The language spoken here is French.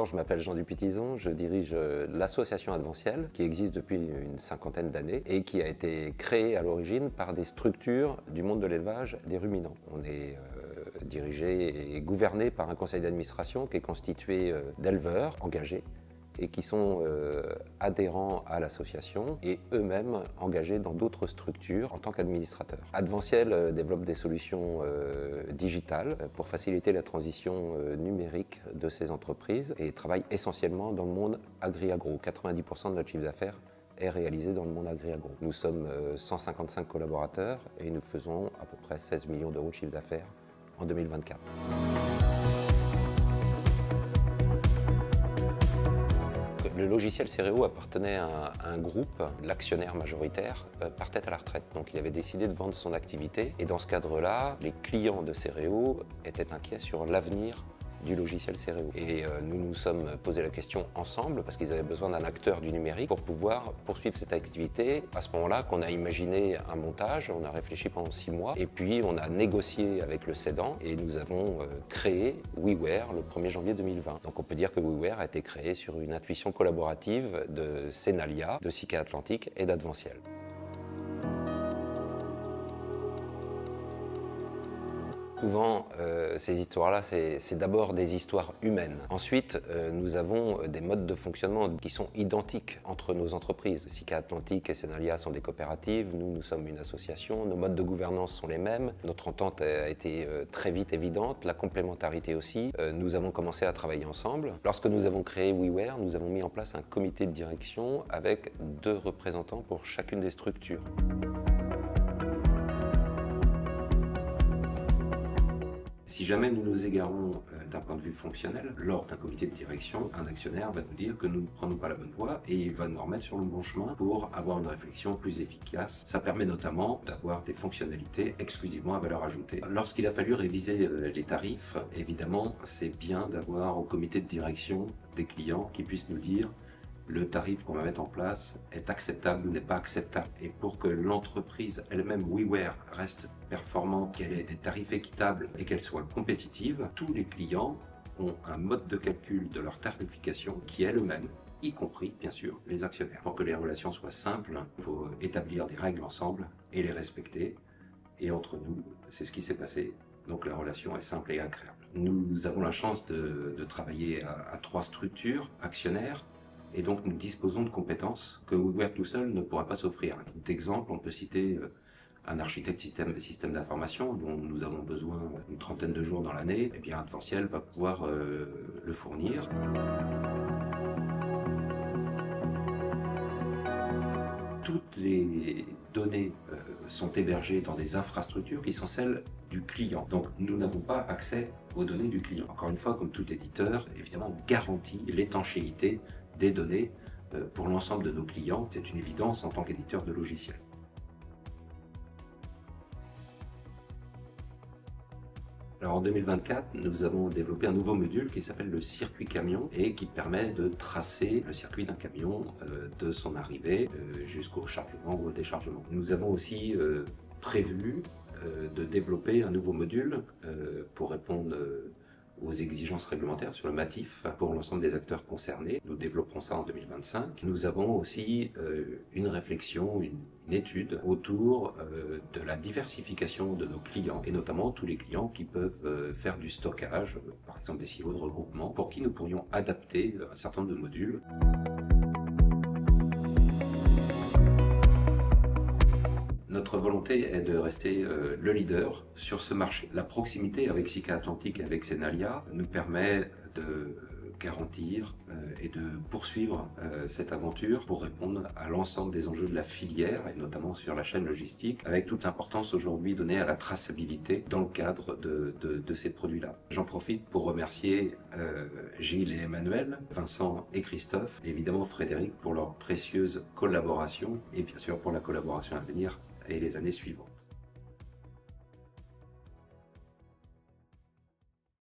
Bonjour, je m'appelle Jean Dupuytison, je dirige l'association Adventiel qui existe depuis une cinquantaine d'années et qui a été créée à l'origine par des structures du monde de l'élevage des ruminants. On est dirigé et gouverné par un conseil d'administration qui est constitué d'éleveurs engagés et qui sont adhérents à l'association et eux-mêmes engagés dans d'autres structures en tant qu'administrateurs. Adventiel développe des solutions digitales pour faciliter la transition numérique de ces entreprises et travaille essentiellement dans le monde agri-agro. 90% de notre chiffre d'affaires est réalisé dans le monde agri-agro. Nous sommes 155 collaborateurs et nous faisons à peu près 16 millions d'euros de chiffre d'affaires en 2024. Le logiciel Céréo appartenait à un groupe, l'actionnaire majoritaire partait à la retraite. Donc il avait décidé de vendre son activité et dans ce cadre-là, les clients de Céréo étaient inquiets sur l'avenir du logiciel Céréo. Et nous nous sommes posé la question ensemble parce qu'ils avaient besoin d'un acteur du numérique pour pouvoir poursuivre cette activité. À ce moment-là qu'on a imaginé un montage, on a réfléchi pendant 6 mois et puis on a négocié avec le cédant et nous avons créé WeWare le 1er janvier 2020. Donc on peut dire que WeWare a été créé sur une intuition collaborative de Senalia, de Sika Atlantic et d'Adventiel. Souvent, ces histoires-là, c'est d'abord des histoires humaines. Ensuite, nous avons des modes de fonctionnement qui sont identiques entre nos entreprises. Sika Atlantic et Senalia sont des coopératives, nous sommes une association, nos modes de gouvernance sont les mêmes. Notre entente a été très vite évidente, la complémentarité aussi. Nous avons commencé à travailler ensemble. Lorsque nous avons créé WeWare, nous avons mis en place un comité de direction avec 2 représentants pour chacune des structures. Si jamais nous nous égarons d'un point de vue fonctionnel, lors d'un comité de direction, un actionnaire va nous dire que nous ne prenons pas la bonne voie et il va nous remettre sur le bon chemin pour avoir une réflexion plus efficace. Ça permet notamment d'avoir des fonctionnalités exclusivement à valeur ajoutée. Lorsqu'il a fallu réviser les tarifs, évidemment, c'est bien d'avoir au comité de direction des clients qui puissent nous dire le tarif qu'on va mettre en place est acceptable ou n'est pas acceptable. Et pour que l'entreprise elle-même, WeWare, reste performante, qu'elle ait des tarifs équitables et qu'elle soit compétitive, tous les clients ont un mode de calcul de leur tarification qui est le même, y compris, bien sûr, les actionnaires. Pour que les relations soient simples, il faut établir des règles ensemble et les respecter. Et entre nous, c'est ce qui s'est passé. Donc la relation est simple et agréable. Nous avons la chance de travailler à 3 structures actionnaires. Et donc nous disposons de compétences que WeWare tout seul ne pourra pas s'offrir. À titre d'exemple, on peut citer un architecte système d'information dont nous avons besoin une trentaine de jours dans l'année. Eh bien Adventiel va pouvoir le fournir. Toutes les données sont hébergées dans des infrastructures qui sont celles du client. Donc nous n'avons pas accès aux données du client. Encore une fois, comme tout éditeur, évidemment, on garantit l'étanchéité des données pour l'ensemble de nos clients. C'est une évidence en tant qu'éditeur de logiciels. Alors en 2024, nous avons développé un nouveau module qui s'appelle le circuit camion et qui permet de tracer le circuit d'un camion de son arrivée jusqu'au chargement ou au déchargement. Nous avons aussi prévu de développer un nouveau module pour répondre aux exigences réglementaires sur le MATIF pour l'ensemble des acteurs concernés. Nous développerons ça en 2025. Nous avons aussi une réflexion, une étude autour de la diversification de nos clients et notamment tous les clients qui peuvent faire du stockage, par exemple des silos de regroupement, pour qui nous pourrions adapter un certain nombre de modules. Notre volonté est de rester le leader sur ce marché. La proximité avec Sika Atlantic et avec Senalia nous permet de garantir et de poursuivre cette aventure pour répondre à l'ensemble des enjeux de la filière et notamment sur la chaîne logistique avec toute l'importance aujourd'hui donnée à la traçabilité dans le cadre de ces produits-là. J'en profite pour remercier Gilles et Emmanuel, Vincent et Christophe, et évidemment Frédéric pour leur précieuse collaboration et bien sûr pour la collaboration à venir et les années suivantes.